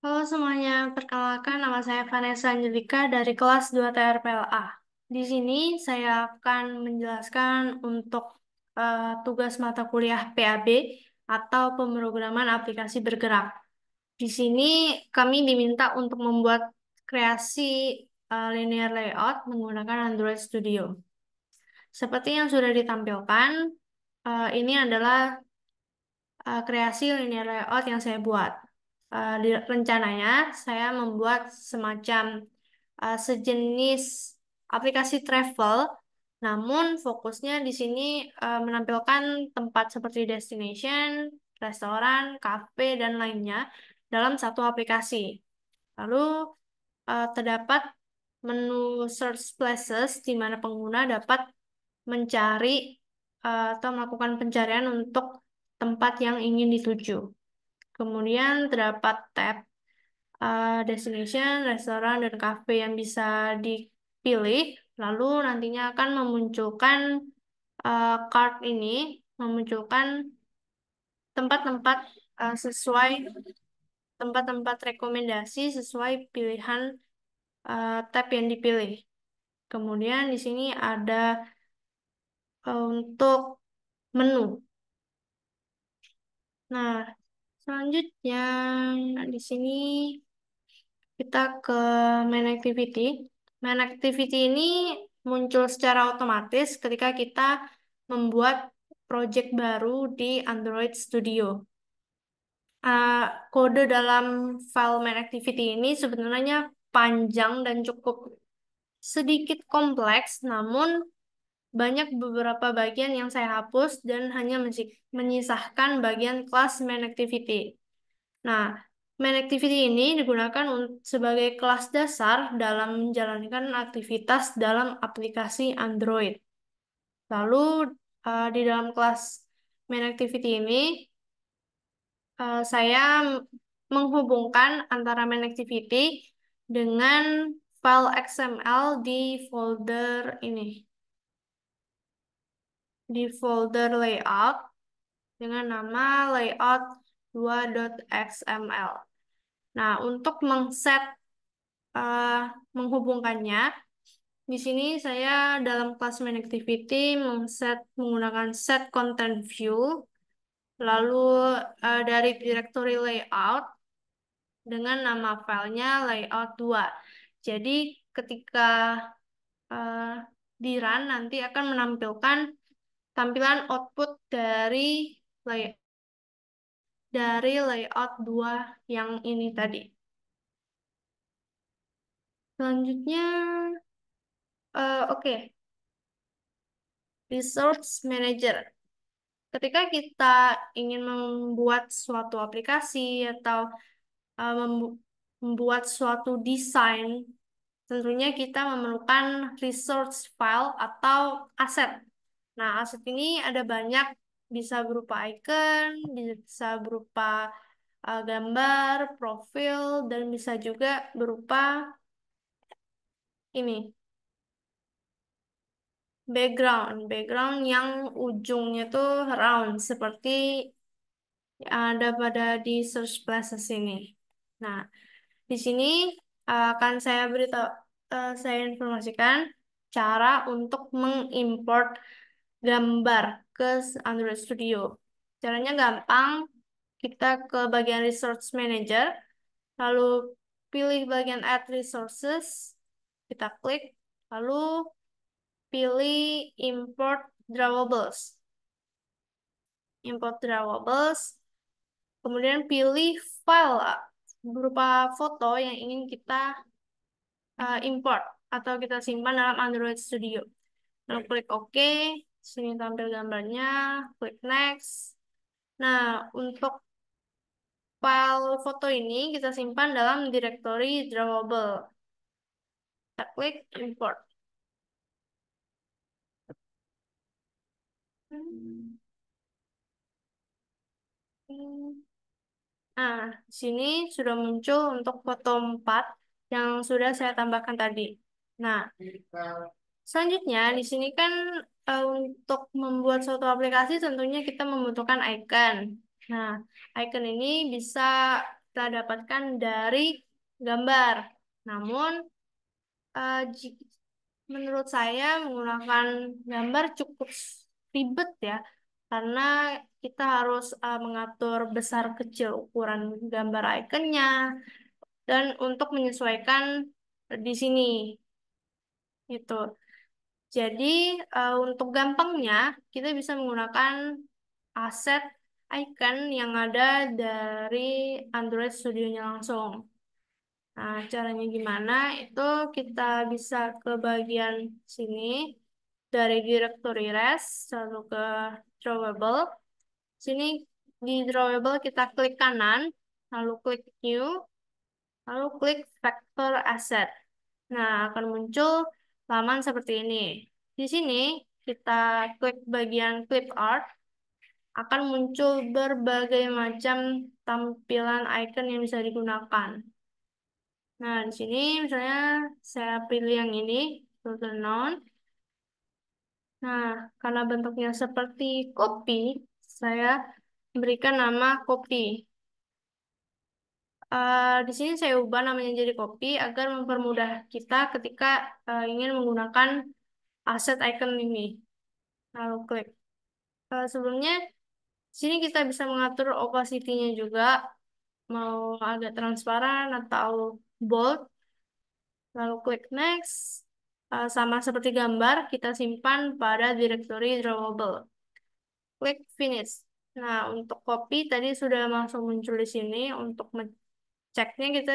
Halo semuanya, perkenalkan nama saya Vanessa Angelika dari kelas 2 TRPLA. Di sini saya akan menjelaskan untuk tugas mata kuliah PAB atau pemrograman aplikasi bergerak. Di sini kami diminta untuk membuat kreasi linear layout menggunakan Android Studio. Seperti yang sudah ditampilkan, ini adalah kreasi linear layout yang saya buat. Rencananya saya membuat semacam sejenis aplikasi travel, namun fokusnya di sini menampilkan tempat seperti destination, restoran, kafe, dan lainnya dalam satu aplikasi. Lalu terdapat menu search places di mana pengguna dapat mencari atau melakukan pencarian untuk tempat yang ingin dituju. Kemudian terdapat tab destination, restoran, dan cafe yang bisa dipilih. Lalu nantinya akan memunculkan card ini, memunculkan tempat-tempat sesuai tempat-tempat rekomendasi sesuai pilihan tab yang dipilih. Kemudian di sini ada untuk menu. Nah, selanjutnya di sini kita ke main activity. Main activity ini muncul secara otomatis ketika kita membuat project baru di Android Studio. Uh, Kode dalam file main activity ini sebenarnya panjang dan cukup sedikit kompleks, namun banyak beberapa bagian yang saya hapus dan hanya menyisahkan bagian kelas main activity. Nah, main activity ini digunakan sebagai kelas dasar dalam menjalankan aktivitas dalam aplikasi Android. Lalu, di dalam kelas main activity ini, saya menghubungkan antara main activity dengan file XML di folder ini, di folder layout dengan nama layout 2.xml. Nah, untuk menghubungkannya, di sini saya dalam kelas main activity menggunakan set content view, lalu dari directory layout dengan nama filenya layout 2. Jadi ketika uh, di run nanti akan menampilkan tampilan output dari layout 2 yang ini tadi. Selanjutnya, oke, Resource Manager. Ketika kita ingin membuat suatu aplikasi atau membuat suatu desain, tentunya kita memerlukan resource file atau aset. Nah, aset ini ada banyak, bisa berupa icon, bisa berupa gambar, profil, dan bisa juga berupa ini, background yang ujungnya tuh round, seperti yang ada pada di search places ini. Nah, di sini akan saya informasikan cara untuk mengimport gambar ke Android Studio. Caranya gampang, kita ke bagian Resource Manager, lalu pilih bagian Add Resources, kita klik, lalu pilih Import Drawables. Import Drawables, kemudian pilih file berupa foto yang ingin kita import atau kita simpan dalam Android Studio. Lalu klik OK, sini tampil gambarnya, klik Next. Nah, untuk file foto ini kita simpan dalam directory drawable. Kita klik Import. Nah, di sini sudah muncul untuk foto 4 yang sudah saya tambahkan tadi. Nah, selanjutnya di sini kan untuk membuat suatu aplikasi tentunya kita membutuhkan icon. Nah, icon ini bisa kita dapatkan dari gambar. Namun, menurut saya menggunakan gambar cukup ribet ya, karena kita harus mengatur besar kecil ukuran gambar ikonnya dan untuk menyesuaikan di sini itu. Jadi untuk gampangnya kita bisa menggunakan aset icon yang ada dari Android Studio-nya langsung. Nah, caranya gimana? Itu kita bisa ke bagian sini dari directory res lalu ke drawable. Sini di drawable kita klik kanan, lalu klik new, lalu klik vector asset. Nah, akan muncul laman seperti ini. Di sini kita klik bagian clip art, akan muncul berbagai macam tampilan icon yang bisa digunakan. Nah, di sini misalnya saya pilih yang ini, total noun. Nah, karena bentuknya seperti kopi, saya berikan nama kopi. Di sini saya ubah namanya jadi kopi agar mempermudah kita ketika ingin menggunakan aset icon ini. Lalu klik. Sebelumnya, di sini kita bisa mengatur opacity-nya juga, mau agak transparan atau bold. Lalu klik next. Sama seperti gambar, kita simpan pada directory drawable. Klik finish. Nah, untuk copy tadi sudah langsung muncul di sini. Untuk ngeceknya kita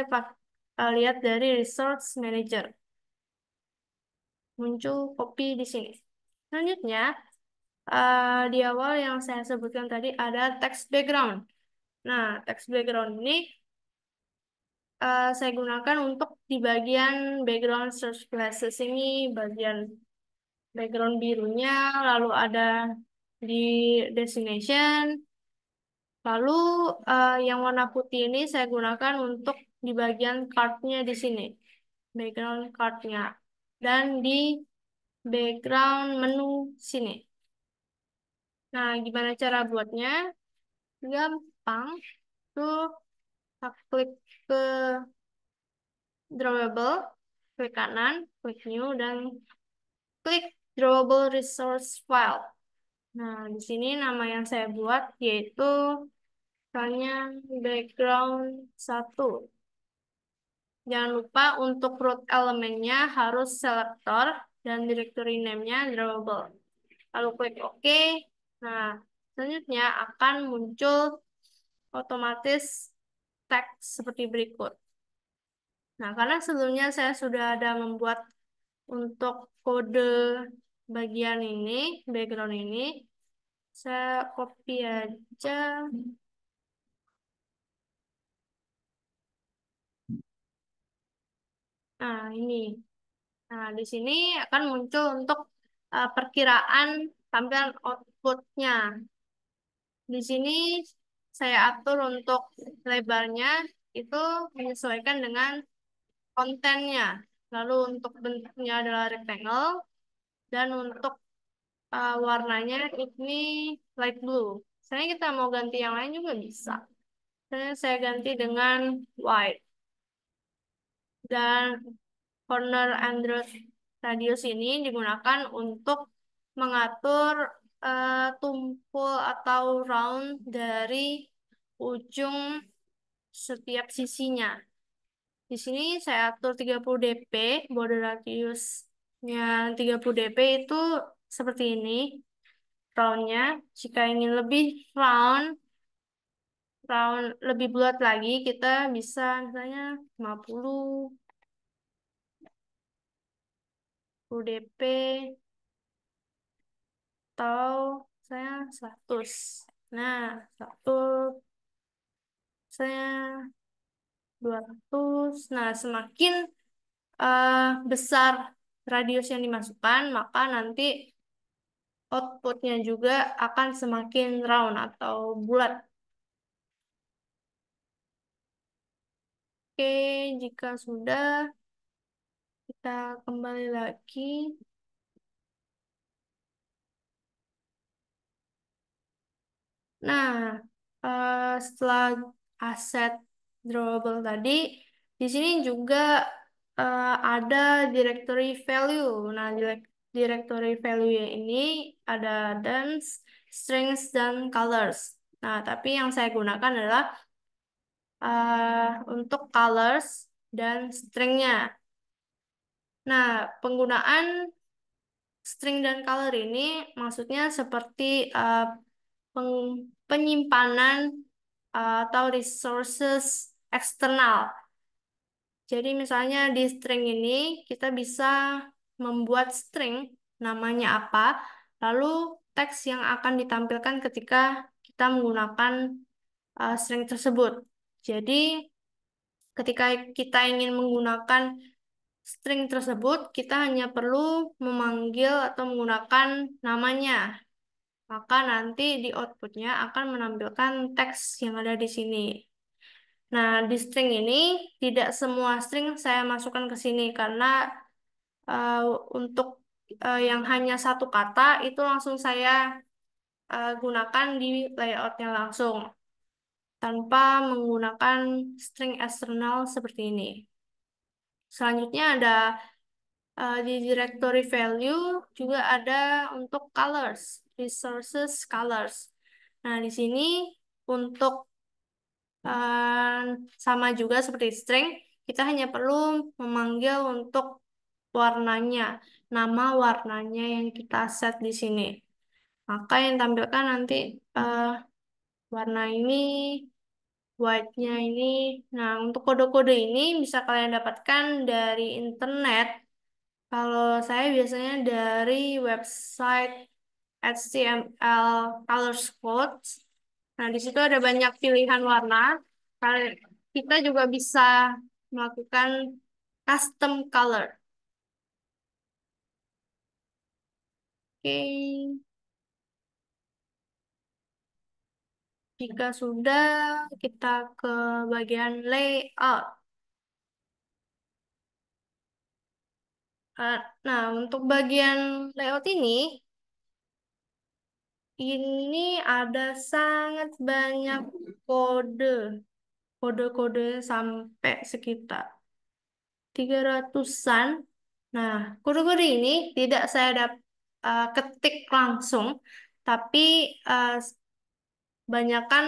lihat dari resource manager. Muncul copy di sini. Selanjutnya, di awal yang saya sebutkan tadi ada text background. Nah, text background ini saya gunakan untuk di bagian background search classes ini, bagian background birunya, lalu ada di destination, lalu yang warna putih ini saya gunakan untuk di bagian card-nya di sini, background card-nya, dan di background menu sini. Nah, gimana cara buatnya? Gampang. Tuh, klik ke drawable, klik kanan, klik new, dan klik drawable resource file. Nah, di sini nama yang saya buat yaitu misalnya background 1. Jangan lupa untuk root elemennya harus selector dan directory name-nya drawable. Lalu klik OK. Nah, selanjutnya akan muncul otomatis teks seperti berikut. Nah, karena sebelumnya saya sudah ada membuat untuk kode bagian ini, background ini, saya copy aja. Nah, ini. Nah, di sini akan muncul untuk perkiraan tampilan outputnya. Di sini saya atur untuk lebarnya itu menyesuaikan dengan kontennya. Lalu untuk bentuknya adalah rectangle dan untuk warnanya ini light blue. Misalnya kita mau ganti yang lain juga bisa. Misalnya saya ganti dengan white. Dan corner Android radius ini digunakan untuk mengatur tumpul atau round dari ujung setiap sisinya. Di sini saya atur 30 dp, border radiusnya 30 dp itu seperti ini roundnya. Jika ingin lebih round lebih bulat lagi, kita bisa misalnya 50 dp atau saya 100. Nah, 100 saya 200. Nah, semakin eh, besar radius yang dimasukkan, maka nanti outputnya juga akan semakin round atau bulat. Oke, jika sudah, kita kembali lagi. Nah, setelah aset drawable tadi, di sini juga ada directory value. Nah, directory value ini ada dance, strings, dan colors. Nah, tapi yang saya gunakan adalah untuk colors dan stringnya. Nah, penggunaan string dan color ini maksudnya seperti penyimpanan atau resources eksternal. Jadi misalnya di string ini kita bisa membuat string namanya apa, lalu teks yang akan ditampilkan ketika kita menggunakan string tersebut. Jadi ketika kita ingin menggunakan string tersebut, kita hanya perlu memanggil atau menggunakan namanya. Maka nanti di outputnya akan menampilkan teks yang ada di sini. Nah, di string ini tidak semua string saya masukkan ke sini karena uh, untuk yang hanya satu kata itu langsung saya gunakan di layoutnya langsung tanpa menggunakan string eksternal seperti ini. Selanjutnya ada di directory value juga ada untuk colors, resources colors. Nah, di sini untuk eh, sama juga seperti string, kita hanya perlu memanggil untuk warnanya, nama warnanya yang kita set di sini. Maka yang tampilkan nanti eh, warna ini, white-nya ini. Nah, untuk kode-kode ini bisa kalian dapatkan dari internet. Kalau saya biasanya dari website HTML Colors Codes. Nah, di situ ada banyak pilihan warna. Kita juga bisa melakukan custom color. Oke, jika sudah, kita ke bagian layout. Nah, untuk bagian layout ini ada sangat banyak kode. Kode-kode sampai sekitar 300-an. Nah, kode-kode ini tidak saya ketik langsung, tapi uh, banyakkan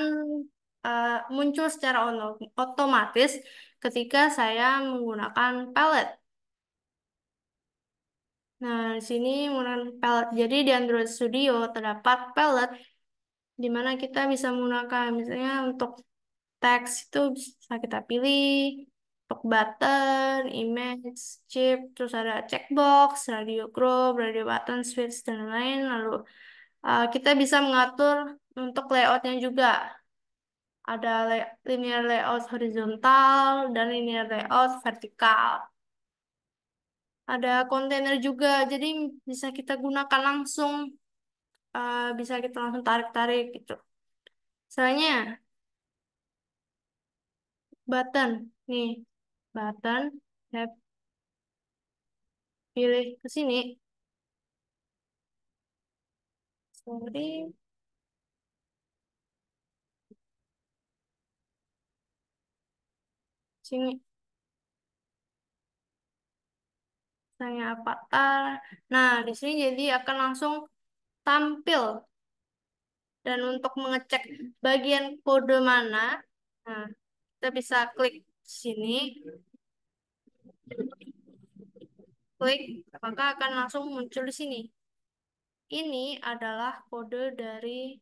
muncul secara otomatis ketika saya menggunakan palette. Nah, di sini menggunakan palette. Jadi di Android Studio terdapat palette di mana kita bisa menggunakan misalnya untuk teks itu bisa kita pilih untuk button, image, chip, terus ada checkbox, radio group, radio button, switch, dan lain. Lalu kita bisa mengatur untuk layoutnya juga. Ada linear layout horizontal dan linear layout vertikal. Ada kontainer juga, jadi bisa kita gunakan langsung, bisa kita langsung tarik-tarik gitu. Misalnya button, nih button, saya pilih ke sini, sorry, sini, saya avatar. Nah, di sini jadi akan langsung tampil. Dan untuk mengecek bagian kode mana, nah, kita bisa klik sini, klik, maka akan langsung muncul di sini. Ini adalah kode dari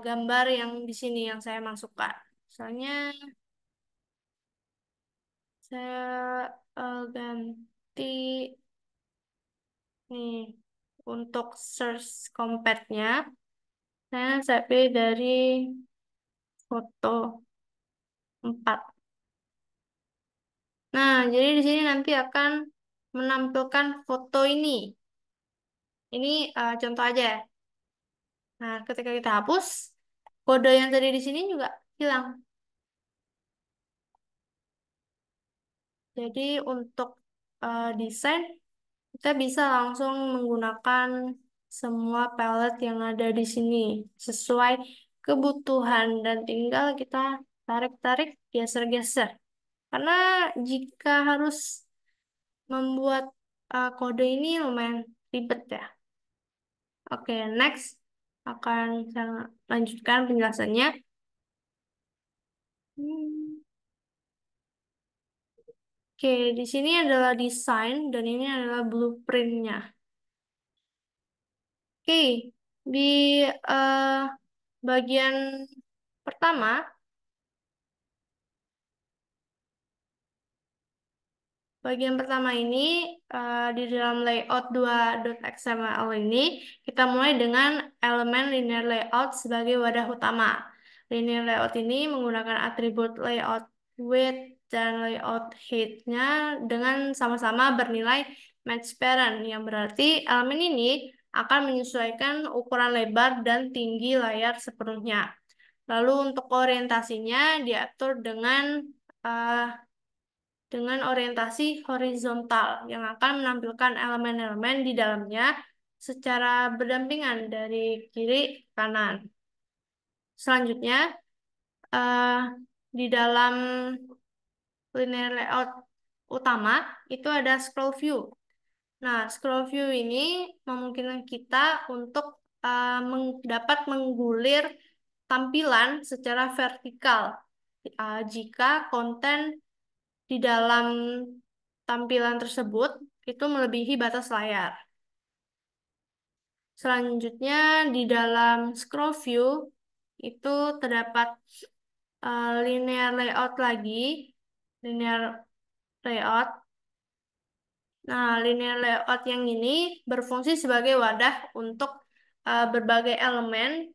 gambar yang di sini yang saya masukkan. Misalnya saya ganti nih untuk search compare-nya, saya pilih dari foto 4. Nah, jadi di sini nanti akan menampilkan foto ini. Ini contoh aja ya. Nah, ketika kita hapus, kode yang tadi di sini juga hilang. Jadi untuk desain, kita bisa langsung menggunakan semua palette yang ada di sini sesuai kebutuhan dan tinggal kita tarik-tarik, geser-geser. Karena jika harus membuat kode ini lumayan ribet ya. Oke, next akan saya lanjutkan penjelasannya. Hmm. Oke, di sini adalah desain dan ini adalah blueprintnya. Oke, di eh, bagian pertama, bagian pertama ini di dalam layout 2.xml ini kita mulai dengan elemen linear layout sebagai wadah utama. Linear layout ini menggunakan atribut layout width dan layout height-nya dengan sama-sama bernilai match parent yang berarti elemen ini akan menyesuaikan ukuran lebar dan tinggi layar sepenuhnya. Lalu untuk orientasinya diatur uh, dengan orientasi horizontal yang akan menampilkan elemen-elemen di dalamnya secara berdampingan dari kiri ke kanan. Selanjutnya, eh, di dalam linear layout utama itu ada scroll view. Nah, scroll view ini memungkinkan kita untuk dapat menggulir tampilan secara vertikal jika konten di dalam tampilan tersebut itu melebihi batas layar. Selanjutnya di dalam scroll view itu terdapat linear layout lagi, linear layout. Nah, linear layout yang ini berfungsi sebagai wadah untuk berbagai elemen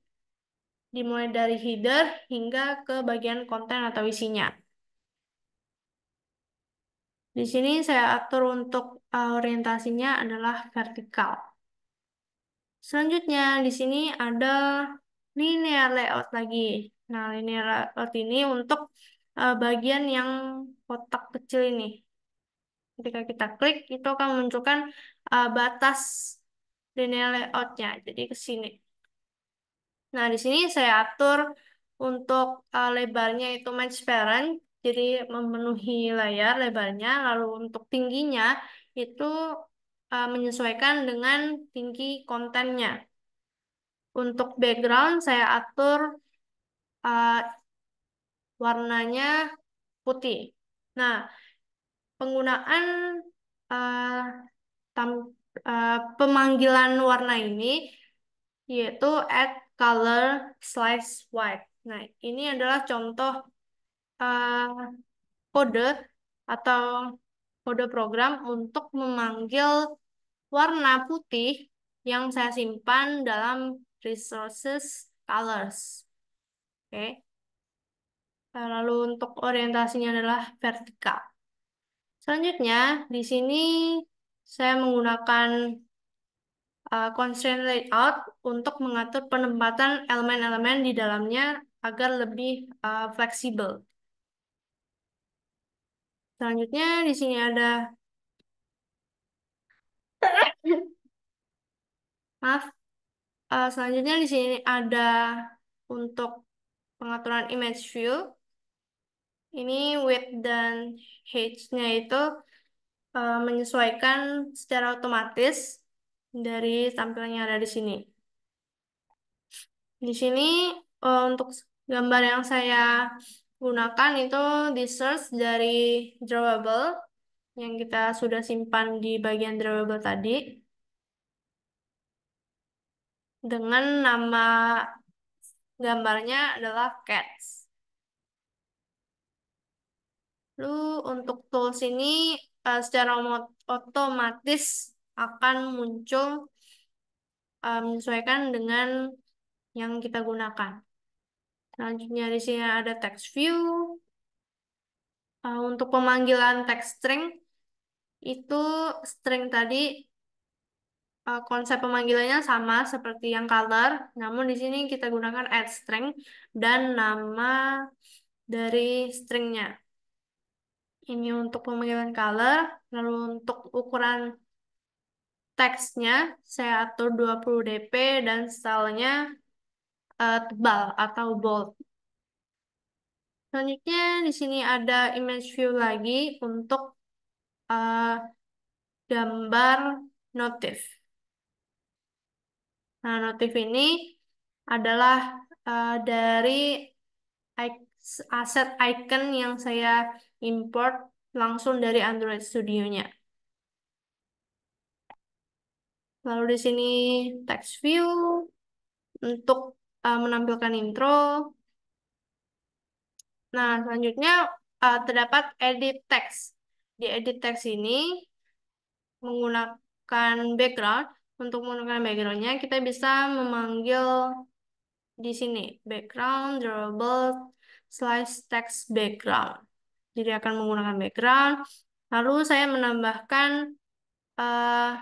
dimulai dari header hingga ke bagian konten atau isinya. Di sini saya atur untuk orientasinya adalah vertikal. Selanjutnya di sini ada linear layout lagi. Nah, linear layout ini untuk bagian yang kotak kecil ini. Ketika kita klik, itu akan memunculkan batas linear layout-nya. Jadi ke sini. Nah, di sini saya atur untuk lebarnya itu match parent, jadi memenuhi layar lebarnya. Lalu untuk tingginya itu menyesuaikan dengan tinggi kontennya. Untuk background saya atur uh, warnanya putih. Nah, penggunaan uh, tam- pemanggilan warna ini yaitu add color slice white. Nah, ini adalah contoh uh, kode atau kode program untuk memanggil warna putih yang saya simpan dalam resources colors. Oke. Lalu untuk orientasinya adalah vertikal. Selanjutnya, di sini saya menggunakan constraint layout untuk mengatur penempatan elemen-elemen di dalamnya agar lebih fleksibel. Selanjutnya, di sini ada, maaf, selanjutnya di sini ada untuk pengaturan image view. Ini width dan height-nya itu menyesuaikan secara otomatis dari tampilan yang ada di sini. Di sini untuk gambar yang saya gunakan itu di search dari drawable yang kita sudah simpan di bagian drawable tadi dengan nama gambarnya adalah cats. Lalu untuk tools ini secara otomatis akan muncul menyesuaikan dengan yang kita gunakan. Selanjutnya di sini ada text view. Untuk pemanggilan text string itu string tadi konsep pemanggilannya sama seperti yang color, namun di sini kita gunakan add string dan nama dari stringnya. Ini untuk pemanggilan color, lalu untuk ukuran teksnya saya atur 20 dp dan stylenya tebal atau bold. Selanjutnya di sini ada image view lagi untuk eh, gambar notif. Nah, notif ini adalah dari aset icon yang saya import langsung dari Android Studio-nya. Lalu di sini text view untuk menampilkan intro. Nah, selanjutnya terdapat edit text. Di edit text ini menggunakan background. Untuk menggunakan backgroundnya, kita bisa memanggil di sini background drawable slice text background. Jadi akan menggunakan background. Lalu saya menambahkan eh,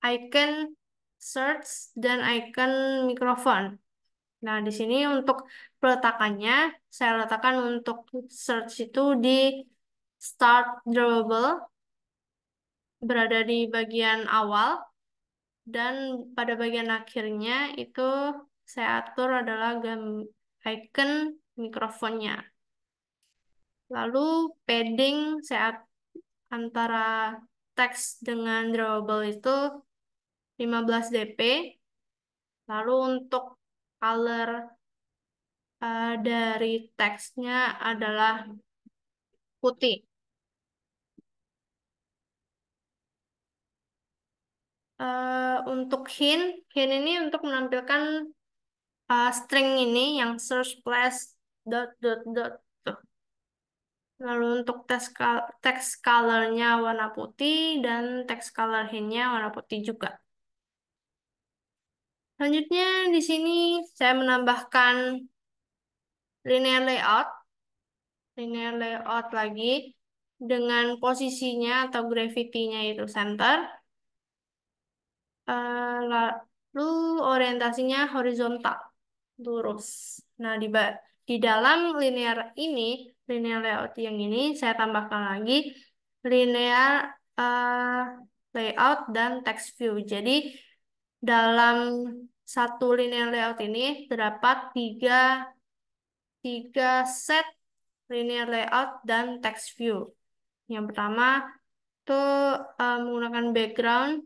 icon search dan icon mikrofon. Nah, di sini untuk peletakannya, saya letakkan untuk search itu di start drawable, berada di bagian awal, dan pada bagian akhirnya itu saya atur adalah icon mikrofonnya. Lalu padding antara teks dengan drawable itu 15 dp. Lalu untuk color dari teksnya adalah putih. Untuk hint ini untuk menampilkan string ini yang search plus dot dot dot tuh. Lalu untuk text colornya warna putih dan text color hintnya warna putih juga. Selanjutnya di sini saya menambahkan linear layout, lagi dengan posisinya atau gravity-nya itu center. Lalu orientasinya horizontal, lurus. Nah, di dalam linear layout yang ini, saya tambahkan lagi linear eh, layout dan text view. Jadi, dalam satu linear layout ini terdapat tiga set linear layout dan text view. Yang pertama itu menggunakan background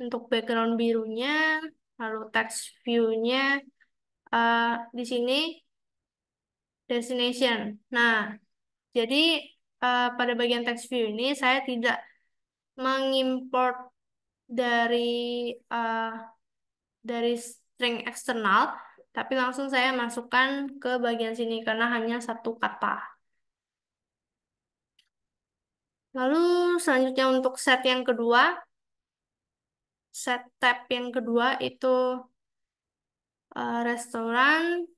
untuk background birunya, lalu text view-nya eh, di sini destination. Nah, jadi pada bagian text view ini saya tidak mengimport dari eh, string eksternal, tapi langsung saya masukkan ke bagian sini karena hanya satu kata. Lalu selanjutnya untuk set tab yang kedua itu restoran,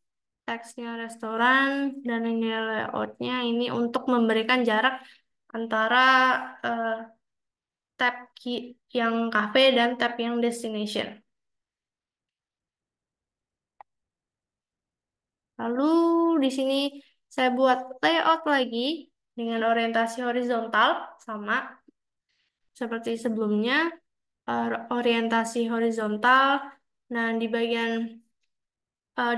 teksnya restoran, dan ini layoutnya ini untuk memberikan jarak antara eh, yang cafe dan tab yang destination. Lalu di sini saya buat layout lagi dengan orientasi horizontal sama seperti sebelumnya, orientasi horizontal. Nah, di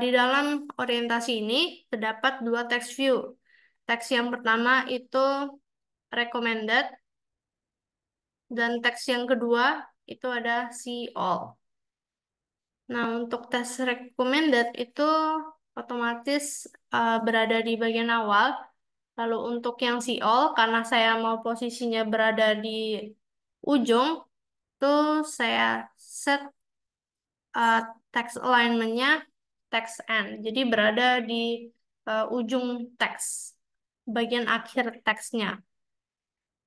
dalam orientasi ini terdapat dua text view. Teks yang pertama itu recommended dan teks yang kedua itu ada see all. Nah, untuk tes recommended itu otomatis berada di bagian awal. Lalu untuk yang see all, karena saya mau posisinya berada di ujung, itu saya set uh, text alignment-nya text end. Jadi berada di ujung teks, bagian akhir teksnya.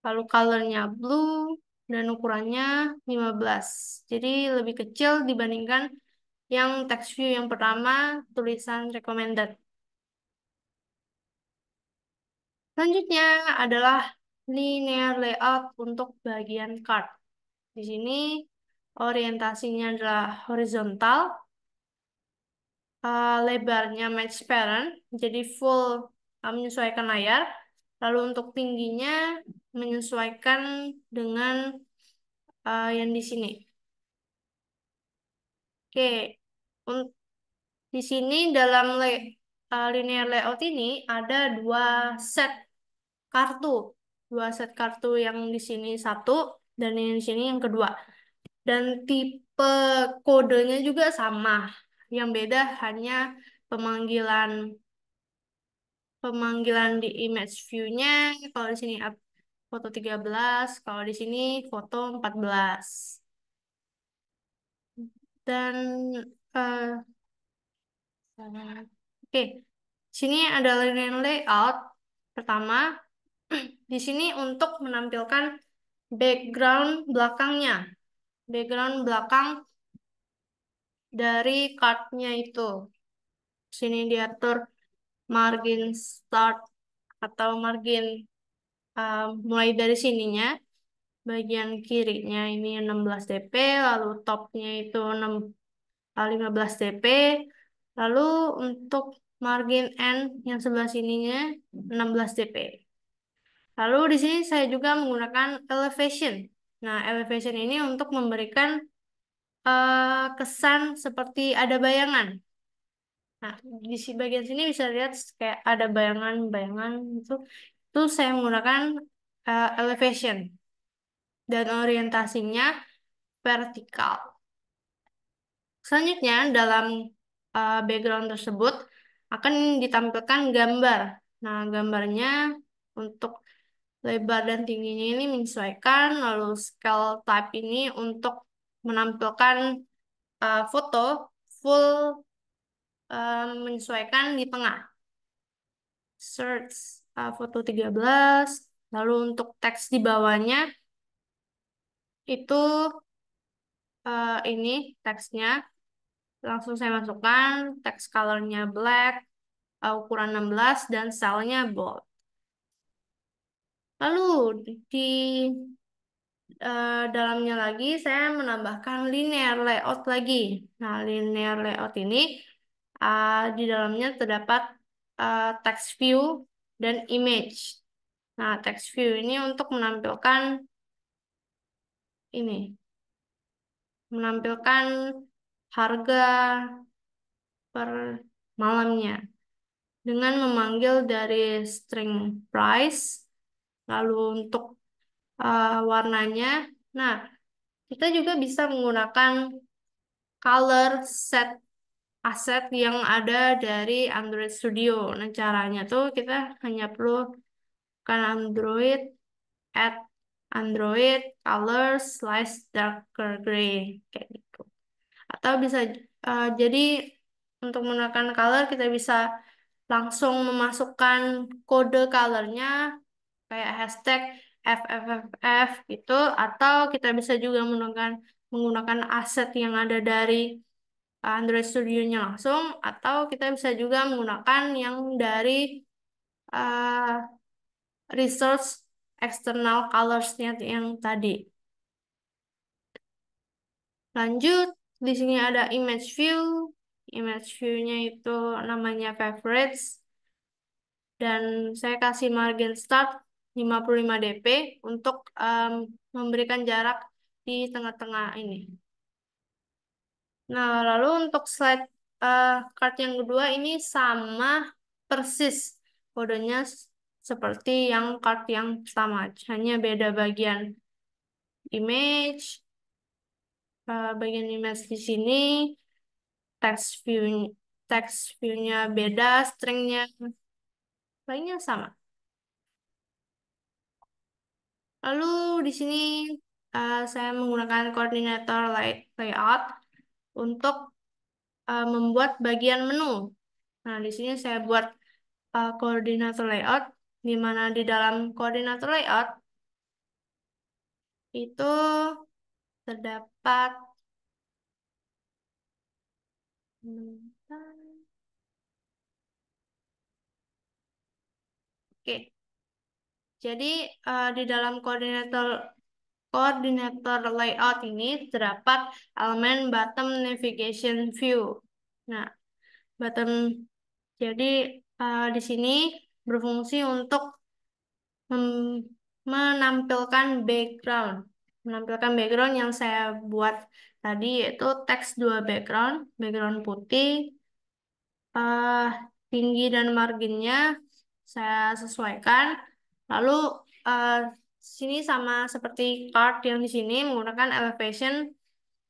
Lalu color-nya blue dan ukurannya 15. Jadi lebih kecil dibandingkan yang text view yang pertama tulisan recommended. Selanjutnya adalah linear layout untuk bagian card. Di sini orientasinya adalah horizontal, lebarnya match parent, jadi full menyesuaikan layar. Lalu untuk tingginya menyesuaikan dengan yang di sini. Oke, Un- di sini linear layout ini ada set kartu, dua set kartu yang di sini satu dan yang di sini yang kedua. Dan tipe kodenya juga sama. Yang beda hanya pemanggilan pemanggilan di image view-nya. Kalau di sini foto 13, kalau di sini foto 14. Dan eh, oke, sini ada linear layout. Pertama, di sini untuk menampilkan background belakangnya. Background belakang dari card-nya itu. Sini diatur margin start atau margin mulai dari sininya. Bagian kirinya ini 16 dp, lalu topnya itu 15 dp. Lalu untuk margin N yang sebelah sininya 16 dp. Lalu di sini saya juga menggunakan elevation. Nah, elevation ini untuk memberikan kesan seperti ada bayangan. Nah, di bagian sini bisa lihat kayak ada bayangan-bayangan itu. Itu saya menggunakan elevation dan orientasinya vertikal. Selanjutnya, dalam background tersebut akan ditampilkan gambar. Nah, gambarnya untuk lebar dan tingginya ini menyesuaikan, lalu scale type ini untuk menampilkan foto full menyesuaikan di tengah. Search foto 13, lalu untuk teks di bawahnya itu ini teksnya langsung saya masukkan, teks colornya black, ukuran 16 dan stylenya bold. Lalu di dalamnya lagi saya menambahkan linear layout lagi. Nah, linear layout ini di dalamnya terdapat text view dan image. Nah, text view ini untuk menampilkan harga per malamnya dengan memanggil dari string price, lalu untuk warnanya. Nah, kita juga bisa menggunakan color set aset yang ada dari Android Studio. Nah, caranya tuh kita hanya perlu kan add Android color slice darker gray kayak gitu. Atau bisa jadi untuk menggunakan color kita bisa langsung memasukkan kode colornya kayak hashtag FFFF gitu, atau kita bisa juga menggunakan aset yang ada dari Android Studio-nya langsung, atau kita bisa juga menggunakan yang dari uh, resource external colors-nya yang tadi. Lanjut, di sini ada image view. Image view-nya itu namanya favorites. Dan saya kasih margin start 55 dp untuk memberikan jarak di tengah-tengah ini. Nah, lalu untuk slide card yang kedua ini sama persis kodenya seperti yang card yang pertama, hanya beda bagian image, bagian image di sini, text view text view-nya beda, stringnya lainnya sama. Lalu di sini saya menggunakan koordinator layout untuk membuat bagian menu. Nah, di sini saya buat koordinator layout, di mana di dalam koordinator layout itu terdapat Oke, jadi di dalam koordinator layout ini terdapat elemen bottom navigation view. Nah, bottom jadi di sini berfungsi untuk menampilkan background. Menampilkan background yang saya buat tadi yaitu teks dua background, background putih, tinggi dan marginnya saya sesuaikan. Lalu eh, sini sama seperti card yang di sini menggunakan elevation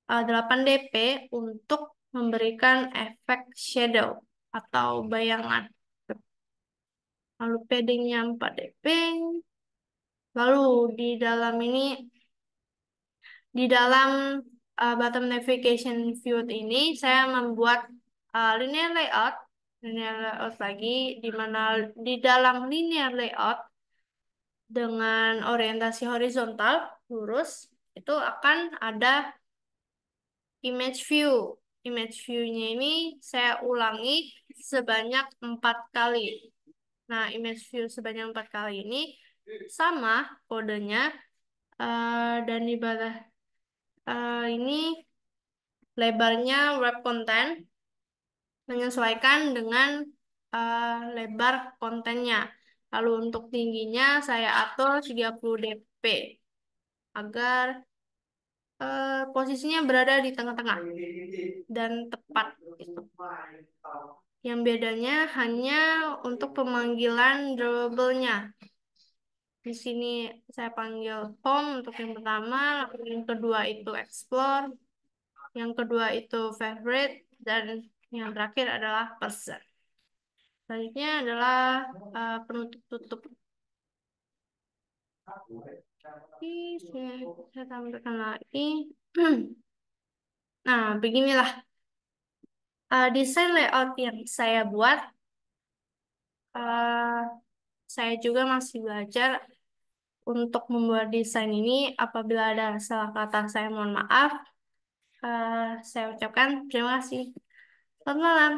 8 dp untuk memberikan efek shadow atau bayangan. Lalu paddingnya 4 dp. Lalu di dalam bottom navigation view ini saya membuat linear layout, lagi, di mana di dalam linear layout dengan orientasi horizontal lurus itu akan ada image view. Image view-nya ini saya ulangi sebanyak 4 kali. Nah, image view sebanyak 4 kali ini sama kodenya, dan di bawah ini lebarnya web content menyesuaikan dengan lebar kontennya. Lalu untuk tingginya saya atur 30 dp agar posisinya berada di tengah-tengah dan tepat gitu. Yang bedanya hanya untuk pemanggilan drawable-nya. Di sini saya panggil home untuk yang pertama, lalu yang kedua itu explore, yang kedua itu favorite, dan yang terakhir adalah person. Selanjutnya adalah penutup tutup. Oke, saya tampilkan lagi. Nah, beginilah desain layout yang saya buat. Eh, saya juga masih belajar untuk membuat desain ini. Apabila ada salah kata, saya mohon maaf. Eh, saya ucapkan terima kasih. Selamat malam.